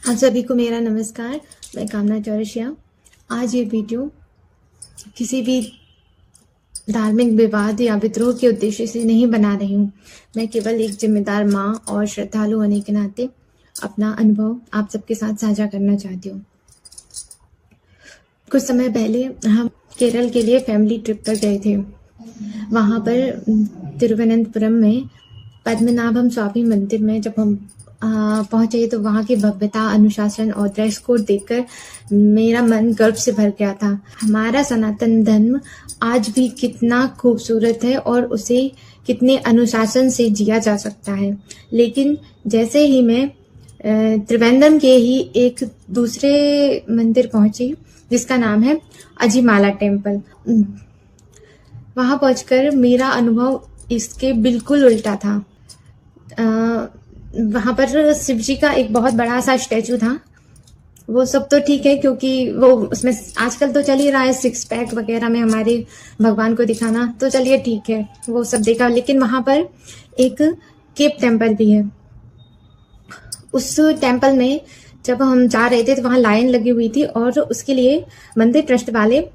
आप सभी को मेरा नमस्कार। मैं कामना चौरसिया। आज ये वीडियो किसी भी धार्मिक विवाद या विद्रोह के उद्देश्य से नहीं बना रही हूँ। मैं केवल एक जिम्मेदार माँ और श्रद्धालु होने के नाते अपना अनुभव आप सबके साथ साझा करना चाहती हूँ। कुछ समय पहले हम केरल के लिए फैमिली ट्रिप पर गए थे। वहाँ पर तिरुवनंतपुरम में पद्मनाभम स्वामी मंदिर में जब हम पहुंचे तो वहाँ की भव्यता, अनुशासन और ड्रेस कोड देखकर मेरा मन गर्व से भर गया था। हमारा सनातन धर्म आज भी कितना खूबसूरत है और उसे कितने अनुशासन से जिया जा सकता है। लेकिन जैसे ही मैं त्रिवेंद्रम के ही एक दूसरे मंदिर पहुंची जिसका नाम है अजीमाला टेम्पल, वहां पहुंचकर मेरा अनुभव इसके बिल्कुल उल्टा था। वहां पर शिव जी का एक बहुत बड़ा सा स्टैचू था। वो सब तो ठीक है क्योंकि वो उसमें आजकल तो चल ही रहा है 6 पैक वगैरह में हमारे भगवान को दिखाना, तो चलिए ठीक है, वो सब देखा। लेकिन वहां पर एक केप टेम्पल भी है। उस टेम्पल में जब हम जा रहे थे तो वहां लाइन लगी हुई थी और उसके लिए मंदिर ट्रस्ट वाले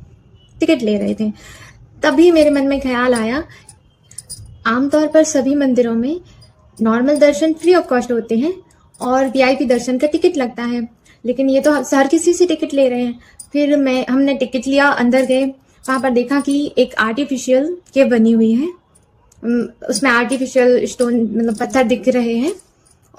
टिकट ले रहे थे। तभी मेरे मन में ख्याल आया, आमतौर पर सभी मंदिरों में normal Darshan free of cost होते हैं और वीआईपी दर्शन का टिकट लगता है, लेकिन ये तो हर किसी से टिकट ले रहे हैं। फिर हमने टिकट लिया, अंदर गए, वहां पर देखा कि एक आर्टिफिशियल केव बनी हुई है। उसमें आर्टिफिशियल स्टोन मतलब पत्थर दिख रहे हैं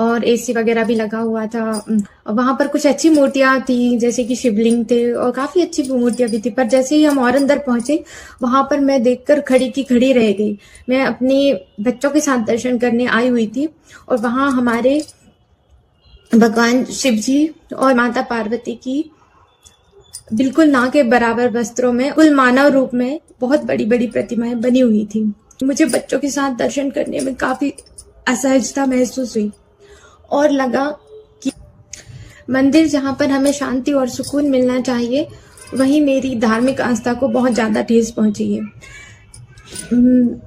और एसी वगैरह भी लगा हुआ था। वहां पर कुछ अच्छी मूर्तियां थी, जैसे कि शिवलिंग थे और काफी अच्छी मूर्तियां भी थी। पर जैसे ही हम और अंदर पहुंचे वहां पर मैं देखकर खड़ी की खड़ी रह गई। मैं अपने बच्चों के साथ दर्शन करने आई हुई थी और वहां हमारे भगवान शिव जी और माता पार्वती की बिल्कुल ना के बराबर वस्त्रों में, कुल मानव रूप में बहुत बड़ी बड़ी प्रतिमाएं बनी हुई थी। मुझे बच्चों के साथ दर्शन करने में काफी असहजता महसूस हुई और लगा कि मंदिर जहां पर हमें शांति और सुकून मिलना चाहिए, वहीं मेरी धार्मिक आस्था को बहुत ज्यादा ठेस पहुंची है।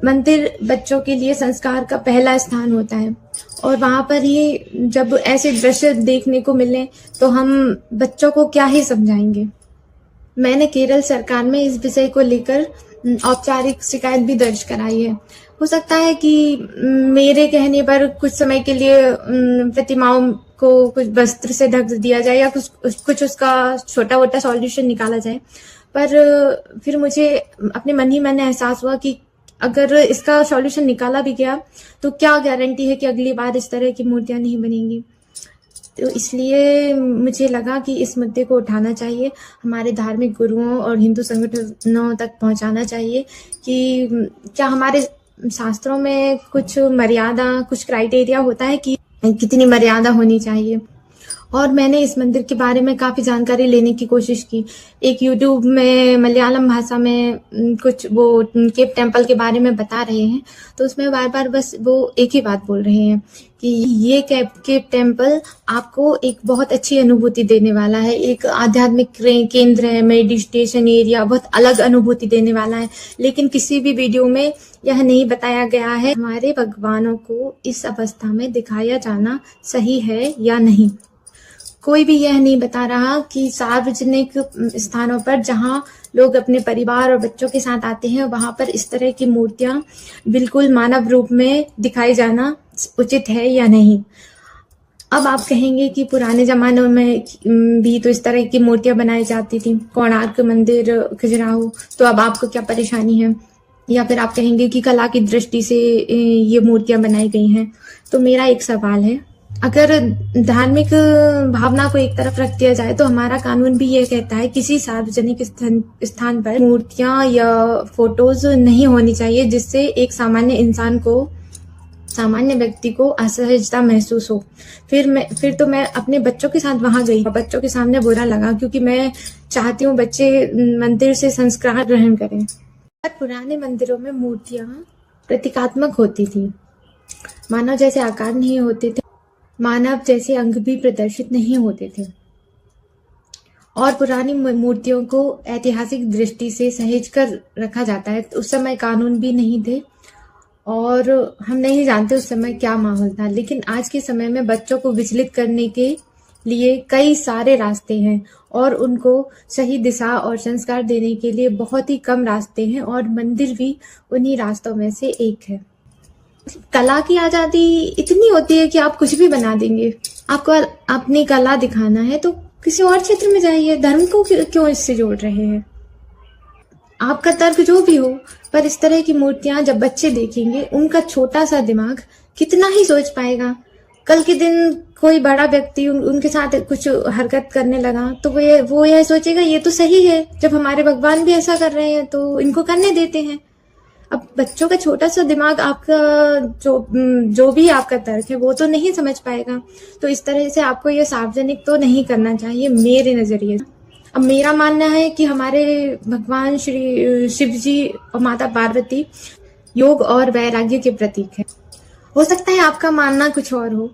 मंदिर बच्चों के लिए संस्कार का पहला स्थान होता है और वहां पर ये जब ऐसे दृश्य देखने को मिले तो हम बच्चों को क्या ही समझाएंगे। मैंने केरल सरकार में इस विषय को लेकर औपचारिक शिकायत भी दर्ज कराई है। हो सकता है कि मेरे कहने पर कुछ समय के लिए प्रतिमाओं को कुछ वस्त्र से ढक दिया जाए या कुछ उसका छोटा मोटा सॉल्यूशन निकाला जाए, पर फिर मुझे अपने मन ही मन एहसास हुआ कि अगर इसका सॉल्यूशन निकाला भी गया तो क्या गारंटी है कि अगली बार इस तरह की मूर्तियां नहीं बनेंगी। तो इसलिए मुझे लगा कि इस मुद्दे को उठाना चाहिए, हमारे धार्मिक गुरुओं और हिंदू संगठनों तक पहुंचाना चाहिए कि क्या हमारे शास्त्रों में कुछ मर्यादा, कुछ क्राइटेरिया होता है कि कितनी मर्यादा होनी चाहिए। और मैंने इस मंदिर के बारे में काफी जानकारी लेने की कोशिश की। एक यूट्यूब में मलयालम भाषा में कुछ वो केप टेम्पल के बारे में बता रहे हैं, तो उसमें बार बार बस वो एक ही बात बोल रहे हैं कि ये केप टेम्पल आपको एक बहुत अच्छी अनुभूति देने वाला है, एक आध्यात्मिक केंद्र है, मेडिटेशन एरिया, बहुत अलग अनुभूति देने वाला है। लेकिन किसी भी वीडियो में यह नहीं बताया गया है हमारे भगवानों को इस अवस्था में दिखाया जाना सही है या नहीं। कोई भी यह नहीं बता रहा कि सार्वजनिक स्थानों पर जहां लोग अपने परिवार और बच्चों के साथ आते हैं वहां पर इस तरह की मूर्तियां बिल्कुल मानव रूप में दिखाई जाना उचित है या नहीं। अब आप कहेंगे कि पुराने जमानों में भी तो इस तरह की मूर्तियां बनाई जाती थी, कोणार्क मंदिर, खजुराहो, तो अब आपको क्या परेशानी है। या फिर आप कहेंगे कि कला की दृष्टि से ये मूर्तियां बनाई गई हैं। तो मेरा एक सवाल है, अगर धार्मिक भावना को एक तरफ रख दिया जाए तो हमारा कानून भी ये कहता है किसी सार्वजनिक स्थान पर मूर्तियां या फोटोज नहीं होनी चाहिए जिससे एक सामान्य व्यक्ति को असहजता महसूस हो। फिर तो मैं अपने बच्चों के साथ वहां गई। बच्चों के सामने बुरा लगा क्योंकि मैं चाहती हूँ बच्चे मंदिर से संस्कार ग्रहण करें। पर पुराने मंदिरों में मूर्तियां प्रतीकात्मक होती थी, मानव जैसे आकार नहीं होते थे, मानव जैसे अंग भी प्रदर्शित नहीं होते थे और पुरानी मूर्तियों को ऐतिहासिक दृष्टि से सहेज कर रखा जाता है। उस समय कानून भी नहीं थे और हम नहीं जानते उस समय क्या माहौल था। लेकिन आज के समय में बच्चों को विचलित करने के लिए कई सारे रास्ते हैं और उनको सही दिशा और संस्कार देने के लिए बहुत ही कम रास्ते हैं और मंदिर भी उन्हीं रास्तों में से एक है। कला की आज़ादी इतनी होती है कि आप कुछ भी बना देंगे। आपको अपनी कला दिखाना है तो किसी और क्षेत्र में जाइए, धर्म को क्यों इससे जोड़ रहे हैं? आपका तर्क जो भी हो, पर इस तरह की मूर्तियां जब बच्चे देखेंगे, उनका छोटा सा दिमाग कितना ही सोच पाएगा। कल के दिन कोई बड़ा व्यक्ति उनके साथ कुछ हरकत करने लगा तो वो यह सोचेगा ये तो सही है, जब हमारे भगवान भी ऐसा कर रहे हैं तो इनको करने देते हैं। अब बच्चों का छोटा सा दिमाग आपका जो भी आपका तर्क है वो तो नहीं समझ पाएगा। तो इस तरह से आपको ये सार्वजनिक तो नहीं करना चाहिए मेरे नजरिए से। अब मेरा मानना है कि हमारे भगवान श्री शिव जी और माता पार्वती योग और वैराग्य के प्रतीक है। हो सकता है आपका मानना कुछ और हो,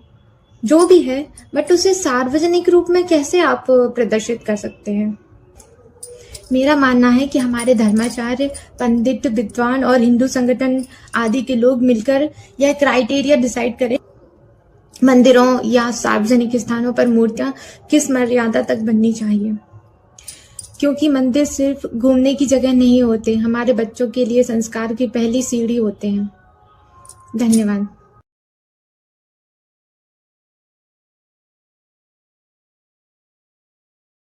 जो भी है, बट उसे सार्वजनिक रूप में कैसे आप प्रदर्शित कर सकते हैं? मेरा मानना है कि हमारे धर्माचार्य, पंडित, विद्वान और हिंदू संगठन आदि के लोग मिलकर यह क्राइटेरिया डिसाइड करें मंदिरों या सार्वजनिक स्थानों पर मूर्तियां किस मर्यादा तक बननी चाहिए, क्योंकि मंदिर सिर्फ घूमने की जगह नहीं होते, हमारे बच्चों के लिए संस्कार की पहली सीढ़ी होते हैं। धन्यवाद।